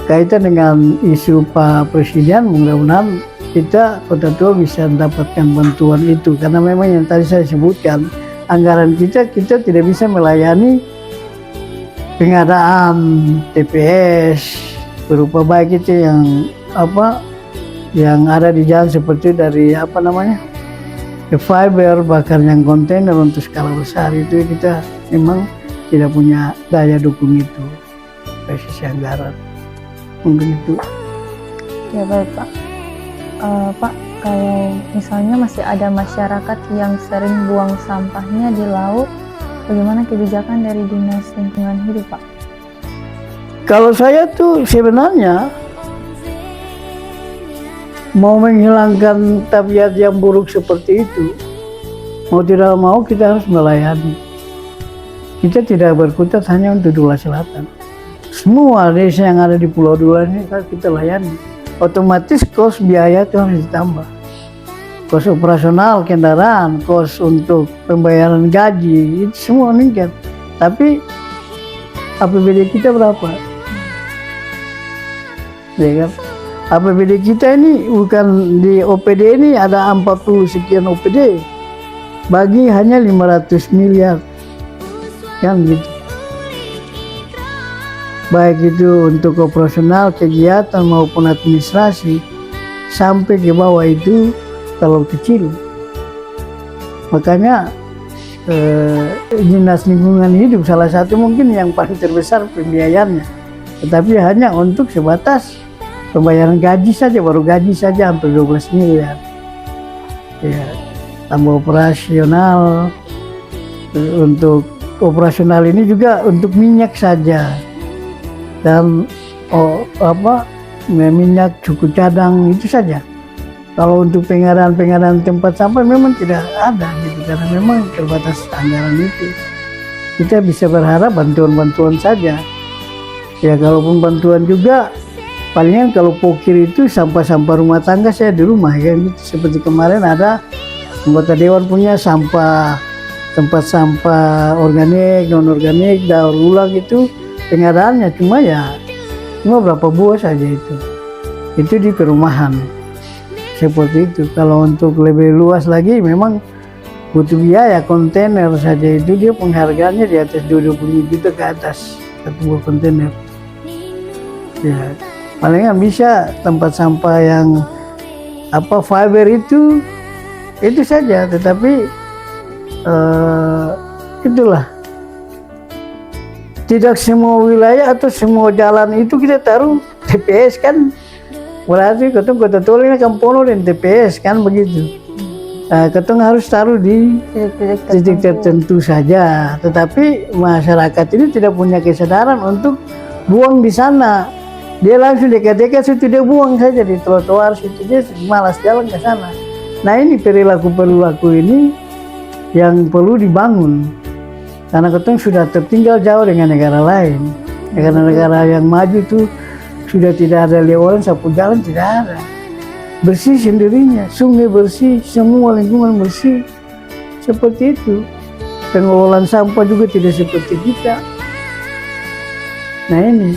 kaitan dengan isu Pak Presiden, mudah-mudahan kita Kota Tua bisa mendapatkan bantuan itu, karena memang yang tadi saya sebutkan, anggaran kita tidak bisa melayani pengadaan TPS berupa baik itu yang ada di jalan, seperti dari fiber, bahkan yang kontainer untuk skala besar itu kita memang tidak punya daya dukung itu dari sisi anggaran. Mungkin itu. Ya baik Pak. Pak, kalau misalnya masih ada masyarakat yang sering buang sampahnya di laut, bagaimana kebijakan dari Dinas Lingkungan Hidup Pak? Kalau saya tuh sebenarnya mau menghilangkan tabiat yang buruk seperti itu, mau tidak mau kita harus melayani. Kita tidak berkutat hanya untuk Dua Selatan. Semua desa yang ada di Pulau Dua ini kita layani. Otomatis kos biaya itu harus ditambah. Kos operasional kendaraan, kos untuk pembayaran gaji, itu semua meningkat. Tapi APBD kita berapa? Ya kan? APBD kita ini bukan di OPD ini ada 40 sekian OPD, bagi hanya 500 miliar kan gitu. Baik itu untuk operasional kegiatan maupun administrasi, sampai ke bawah itu terlalu kecil. Makanya Dinas Lingkungan Hidup salah satu mungkin yang paling terbesar pembiayaannya. tetapi hanya untuk sebatas pembayaran gaji saja, baru gaji saja hampir 12 miliar. Ya, tambah operasional. Untuk operasional ini juga untuk minyak saja dan minyak cukup cadang itu saja. Kalau untuk pengadaan tempat sampah memang tidak ada gitu, karena memang terbatas anggaran itu. Kita bisa berharap bantuan-bantuan saja. Ya kalaupun bantuan juga palingan kalau pokir itu sampah-sampah rumah tangga saya di rumah kan gitu. Seperti kemarin ada anggota dewan punya tempat sampah organik, non-organik, daur ulang itu pengadaannya cuma berapa buah saja itu di perumahan seperti itu. Kalau untuk lebih luas lagi memang butuh biaya, kontainer saja itu dia penghargaannya di atas 20 juta ke atas satu buah kontainer. Ya palingan bisa tempat sampah yang fiber itu saja, tetapi itulah tidak semua wilayah atau semua jalan itu kita taruh TPS kan, berarti ketong kota Tual ini kan penuh dengan TPS kan begitu. Ketong harus taruh di titik tertentu saja, tetapi masyarakat ini tidak punya kesadaran untuk buang di sana. Dia langsung dekat-dekat situ dia buang saja di trotoar situ, dia malas jalan ke sana. Nah ini perilaku ini yang perlu dibangun, karena ketong sudah tertinggal jauh dengan negara lain. Negara-negara yang maju itu sudah tidak ada lewaran sapu jalan, tidak ada, bersih sendirinya, sungai bersih, semua lingkungan bersih seperti itu. Pengelolaan sampah juga tidak seperti kita. Nah ini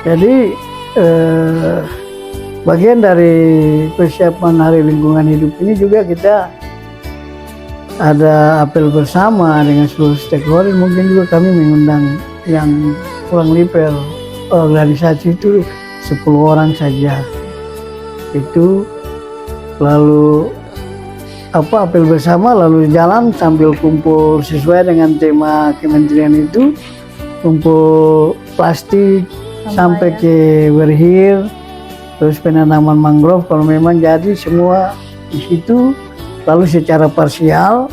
jadi bagian dari persiapan Hari Lingkungan Hidup ini juga kita ada apel bersama dengan seluruh stakeholder. Mungkin juga kami mengundang yang kurang lebih organisasi itu 10 orang saja itu, lalu apel bersama, lalu jalan sambil kumpul sesuai dengan tema kementerian itu, kumpul plastik sampai ke Werhir, terus penanaman mangrove kalau memang jadi semua di situ. Lalu secara parsial,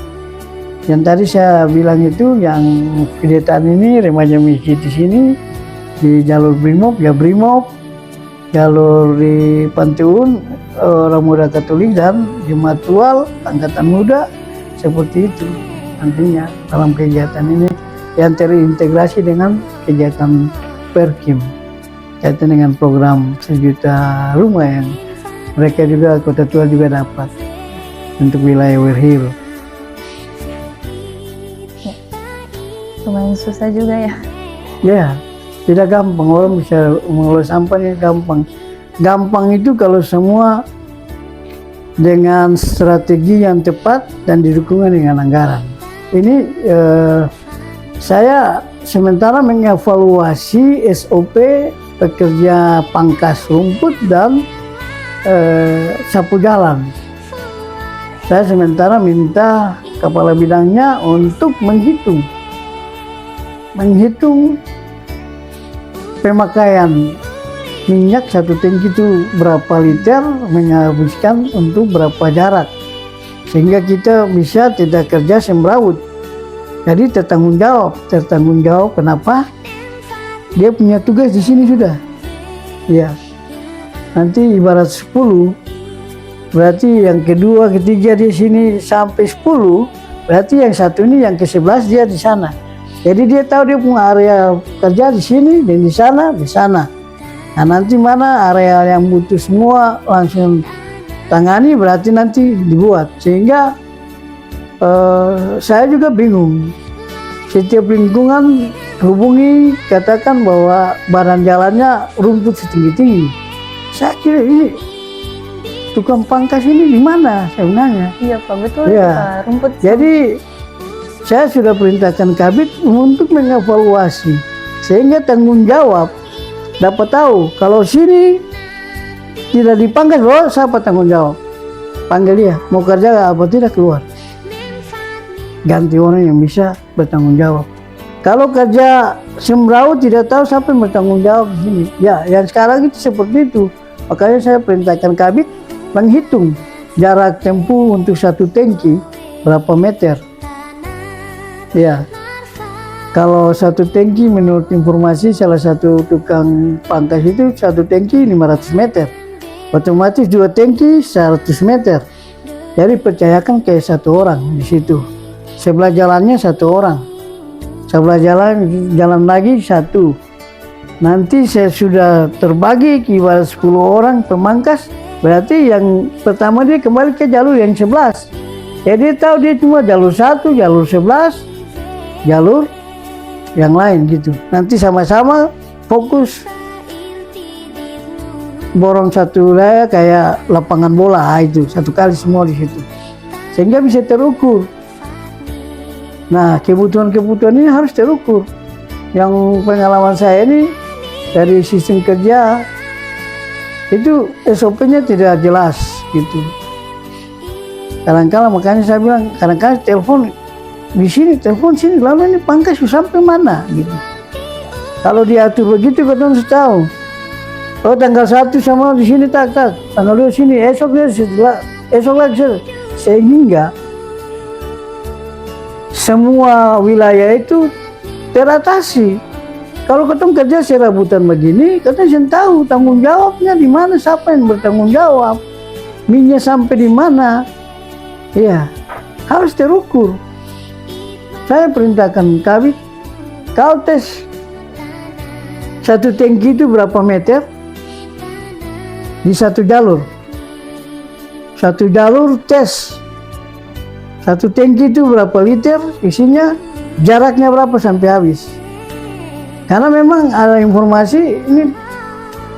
yang tadi saya bilang itu yang kegiatan ini remaja misi di sini di jalur Brimob, jalur di Pantiun orang muda Katolik dan Jemaat Tual Angkatan Muda, seperti itu nantinya dalam kegiatan ini yang terintegrasi dengan kegiatan Perkim kaitan dengan program 1 juta rumah yang mereka juga Kota Tual juga dapat untuk wilayah Werhir. Lumayan susah juga ya. Ya, tidak gampang. Orang bisa mengelola sampahnya gampang. Gampang itu kalau semua dengan strategi yang tepat dan didukung dengan anggaran. Ini saya sementara mengevaluasi SOP pekerja pangkas rumput dan sapu jalan. Saya sementara minta kepala bidangnya untuk menghitung pemakaian minyak satu tangki itu berapa liter menghabiskan untuk berapa jarak, sehingga kita bisa tidak kerja semrawut. Jadi tertanggung jawab. Kenapa? Dia punya tugas di sini sudah. Ya, nanti ibarat 10, berarti yang kedua, ketiga di sini sampai 10, berarti yang satu ini yang ke-11 dia di sana. Jadi dia tahu dia punya area kerja di sini dan di sana, di sana. Nah nanti mana area yang butuh semua langsung tangani, berarti nanti dibuat. Sehingga saya juga bingung. Setiap lingkungan hubungi, katakan bahwa badan jalannya rumput setinggi-tinggi. Saya kira ini tukang pangkas ini di mana sebenarnya? Iya Pak, betul ya. Rumput. Jadi saya sudah perintahkan Kabid untuk mengevaluasi sehingga tanggung jawab dapat tahu kalau sini tidak dipangkas, bahwa siapa tanggung jawab? Panggil dia, mau kerja apa tidak keluar. Ganti orang yang bisa bertanggung jawab. Kalau kerja sembrau tidak tahu siapa yang bertanggung jawab di sini. Ya, yang sekarang itu seperti itu. Makanya saya perintahkan Kabid menghitung jarak tempuh untuk satu tangki berapa meter. Ya, kalau satu tangki menurut informasi salah satu tukang pangkas itu satu tangki 500 meter. Otomatis 2 tangki 100 meter. Jadi percayakan ke satu orang di situ. Sebelah jalannya satu orang. Sebelah jalan lagi satu. Nanti saya sudah terbagi kibar 10 orang pemangkas. Berarti yang pertama dia kembali ke jalur yang 11. Jadi dia tahu dia cuma jalur 1, jalur 11, jalur yang lain gitu. Nanti sama-sama fokus borong satu raya kayak lapangan bola itu satu kali semua di situ. Sehingga bisa terukur. Nah, kebutuhan ini harus terukur. Yang pengalaman saya ini dari sistem kerja itu SOP-nya tidak jelas gitu. Kadang-kadang makanya saya bilang kadang-kadang telepon di sini, telepon sini, lalu ini pangkas sampai mana gitu. Kalau diatur begitu kita harus tahu. Oh tanggal 1 sama di sini tak, tanggal 2 sini, esok lagi sehingga semua wilayah itu teratasi. Kalau ketemu kerja serabutan begini, kita harus tahu tanggung jawabnya di mana, siapa yang bertanggung jawab, minyak sampai di mana, ya harus terukur. Saya perintahkan Kabid, kau tes satu tangki itu berapa meter di satu jalur. Satu jalur tes. Satu tangki itu berapa liter isinya, jaraknya berapa sampai habis. Karena memang ada informasi ini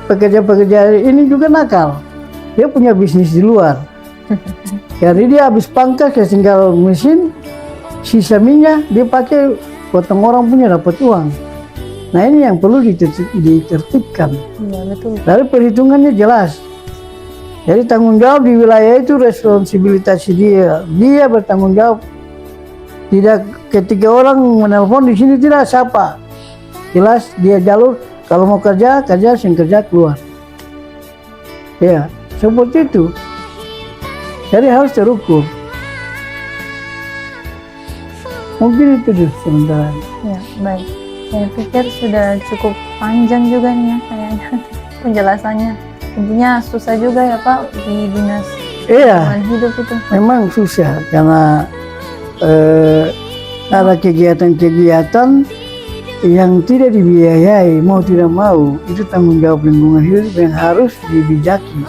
pekerja-pekerja ini juga nakal. Dia punya bisnis di luar. Jadi dia habis pangkas ya tinggal mesin, sisa minyak dia pakai potong orang punya dapat uang. Nah ini yang perlu ditertibkan. Iya betul. Dari perhitungannya jelas. Jadi tanggung jawab di wilayah itu responsibilitas dia. Dia bertanggung jawab. Tidak ketika orang menelpon di sini tidak siapa. Jelas dia jalur. Kalau mau kerja sing kerja keluar. Ya seperti itu. Jadi harus terukur. Mungkin itu dulu sementara. Ya baik. Saya pikir sudah cukup panjang juga nih ya kayaknya penjelasannya. Intinya susah juga ya Pak di dinas lingkungan hidup itu. Memang susah karena ada kegiatan-kegiatan yang tidak dibiayai mau tidak mau, itu tanggung jawab lingkungan hidup yang harus dibijaki.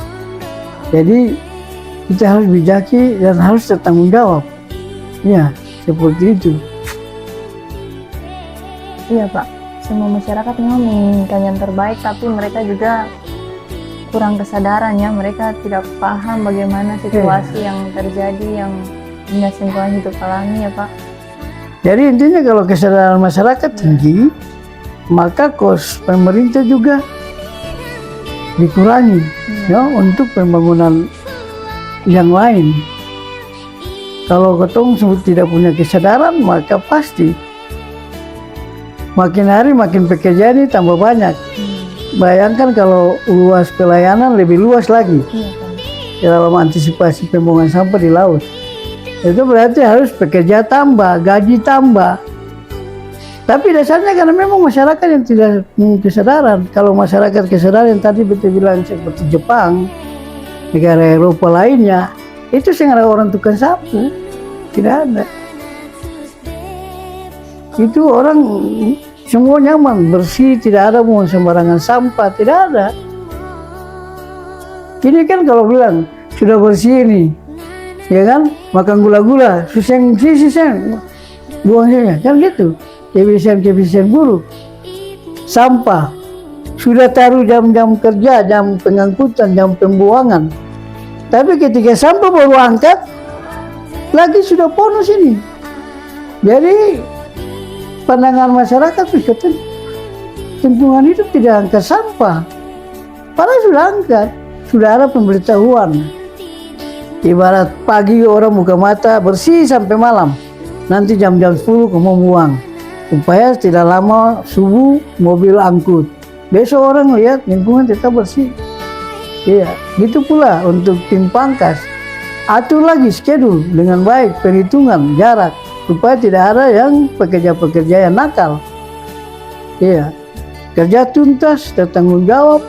Jadi kita harus bijaki dan harus bertanggung jawab. Ya seperti itu. Iya Pak, semua masyarakat memang menginginkan yang terbaik, tapi mereka juga kurang kesadarannya, mereka tidak paham bagaimana situasi yang terjadi yang dinas lingkungan hidup alami ya Pak. Jadi intinya kalau kesadaran masyarakat tinggi, maka kos pemerintah juga dikurangi ya untuk pembangunan yang lain. Kalau ketong tidak punya kesadaran, maka pasti makin hari makin pekerjaan ini tambah banyak. Bayangkan kalau luas pelayanan lebih luas lagi. Dalam antisipasi pembuangan sampah di laut. Itu berarti harus pekerja tambah, gaji tambah. Tapi dasarnya karena memang masyarakat yang tidak punya kesadaran. Kalau masyarakat kesadaran yang tadi betul bilang seperti Jepang, negara Eropa lainnya, itu ada orang tukang sapu. Tidak ada. Itu orang semua nyaman, bersih, tidak ada buang sembarangan sampah, tidak ada. Ini kan kalau bilang sudah bersih ini, ya kan, makan gula-gula, suseng, buangnya, kan gitu. Kebiasaan buruk. Sampah, sudah taruh jam-jam kerja, jam pengangkutan, jam pembuangan. Tapi ketika sampah baru angkat, lagi sudah bonus ini. Jadi pandangan masyarakat lingkungan hidup tidak angkat sampah. Padahal sudah angkat, sudah ada pemberitahuan. Ibarat pagi orang buka mata bersih sampai malam. Nanti jam-jam 10 kamu buang. supaya tidak lama subuh mobil angkut. Besok orang lihat lingkungan tetap bersih. Iya, gitu pula untuk tim pangkas. Atur lagi schedule dengan baik, perhitungan jarak, supaya tidak ada yang pekerja-pekerja yang nakal. Iya, kerja tuntas, bertanggung jawab,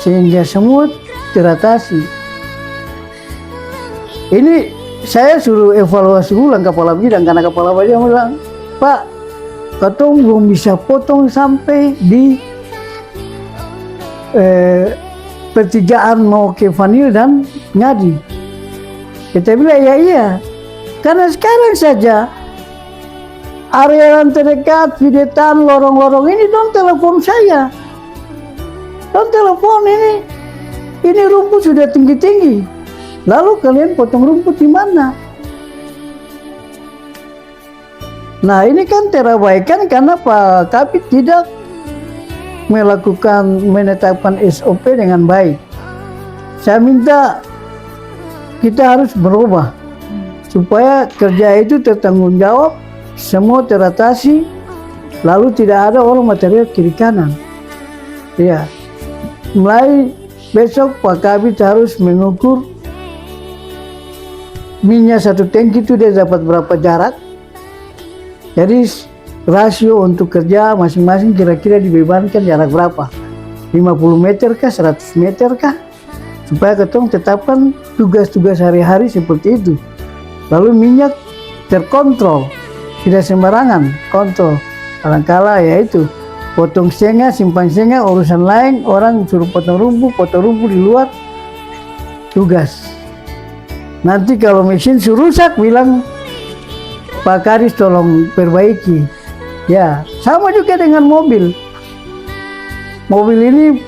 sehingga semua teratasi. Ini saya suruh evaluasi ulang kepala bidang, karena kepala bidang bilang, Pak, katong belum bisa potong sampai di pertigaan mau ke Vanil dan Ngadi. Kita bilang ya iya, karena sekarang saja area yang terdekat, Videtan, lorong-lorong ini dong telepon saya, dong telepon ini rumput sudah tinggi-tinggi, lalu kalian potong rumput di mana? Nah ini kan terabaikan karena Pak Kapit tidak menetapkan SOP dengan baik. Saya minta kita harus berubah supaya kerja itu tertanggung jawab, semua teratasi, lalu tidak ada orang material kiri kanan. Ya, mulai besok Pak Kabit harus mengukur minyak satu tangki itu dia dapat berapa jarak. Jadi rasio untuk kerja masing-masing kira-kira dibebankan jarak berapa? 50 meter kah, 100 meter kah? Supaya ketong tetapkan tugas-tugas hari-hari seperti itu. Lalu minyak terkontrol, tidak sembarangan kontrol. Kadang-kala ya itu, potong setengah, simpan setengah, urusan lain, orang suruh potong rumput di luar, tugas. Nanti kalau mesin suruh rusak, bilang Pak Karis tolong perbaiki. Ya, sama juga dengan mobil. Mobil ini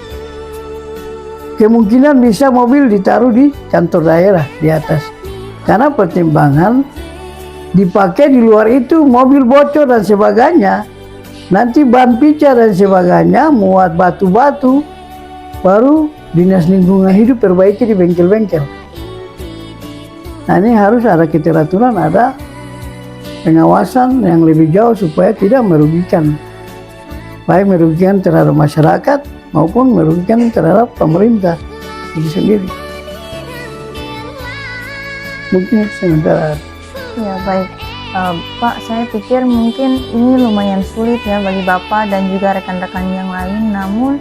kemungkinan bisa mobil ditaruh di kantor daerah di atas. Karena pertimbangan dipakai di luar itu mobil bocor dan sebagainya. Nanti ban pica dan sebagainya muat batu-batu, baru Dinas Lingkungan Hidup perbaiki di bengkel-bengkel. Nah ini harus ada keteraturan, ada pengawasan yang lebih jauh supaya tidak merugikan, baik merugikan terhadap masyarakat maupun merugikan terhadap pemerintah itu sendiri. Mungkin sementara. Ya baik, Pak, saya pikir mungkin ini lumayan sulit ya bagi Bapak dan juga rekan-rekan yang lain. Namun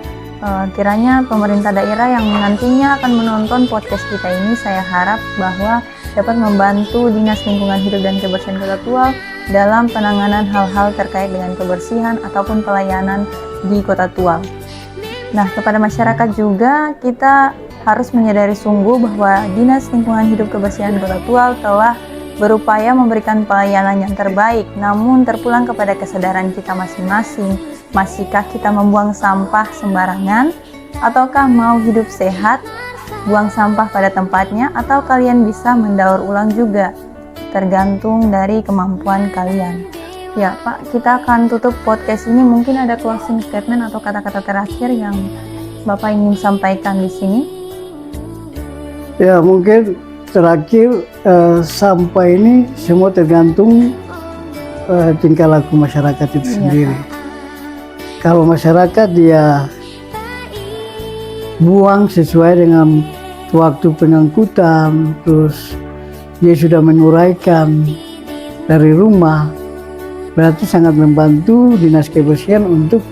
kiranya pemerintah daerah yang nantinya akan menonton podcast kita ini, saya harap bahwa dapat membantu Dinas Lingkungan Hidup dan Kebersihan Kota Tual dalam penanganan hal-hal terkait dengan kebersihan ataupun pelayanan di Kota Tual. Nah, kepada masyarakat juga kita harus menyadari sungguh bahwa Dinas Lingkungan Hidup Kebersihan Kota Tual telah berupaya memberikan pelayanan yang terbaik, namun terpulang kepada kesadaran kita masing-masing. Masihkah kita membuang sampah sembarangan? Ataukah mau hidup sehat, buang sampah pada tempatnya, atau kalian bisa mendaur ulang juga? Tergantung dari kemampuan kalian. Ya Pak, kita akan tutup podcast ini. Mungkin ada closing statement atau kata-kata terakhir yang Bapak ingin sampaikan di sini? Ya mungkin terakhir, sampah ini semua tergantung tingkah laku masyarakat itu sendiri. Kalau masyarakat dia buang sesuai dengan waktu pengangkutan, terus dia sudah menguraikan dari rumah, berarti sangat membantu Dinas Kebersihan untuk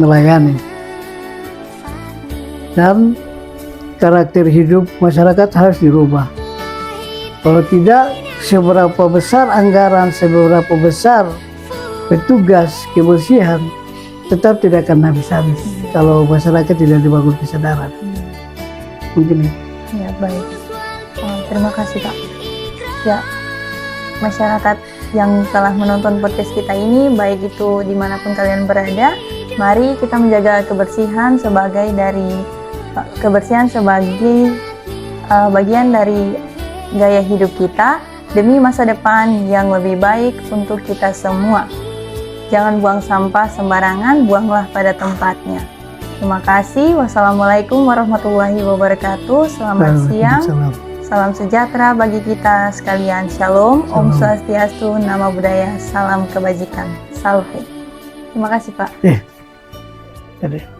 melayani. Dan karakter hidup masyarakat harus dirubah. Kalau tidak, seberapa besar anggaran, seberapa besar petugas kebersihan, tetap tidak akan habis-habis kalau masyarakat tidak dibangun kesadaran. Mungkin itu. Ya baik, terima kasih Pak. Ya, masyarakat yang telah menonton podcast kita ini, baik itu dimanapun kalian berada, mari kita menjaga kebersihan sebagai bagian dari gaya hidup kita demi masa depan yang lebih baik untuk kita semua. Jangan buang sampah sembarangan, buanglah pada tempatnya. Terima kasih. Wassalamualaikum warahmatullahi wabarakatuh. Selamat siang. Salam sejahtera bagi kita sekalian. Shalom. Om Swastiastu. Nama budaya. Salam kebajikan. Saleh. Terima kasih Pak. Jadi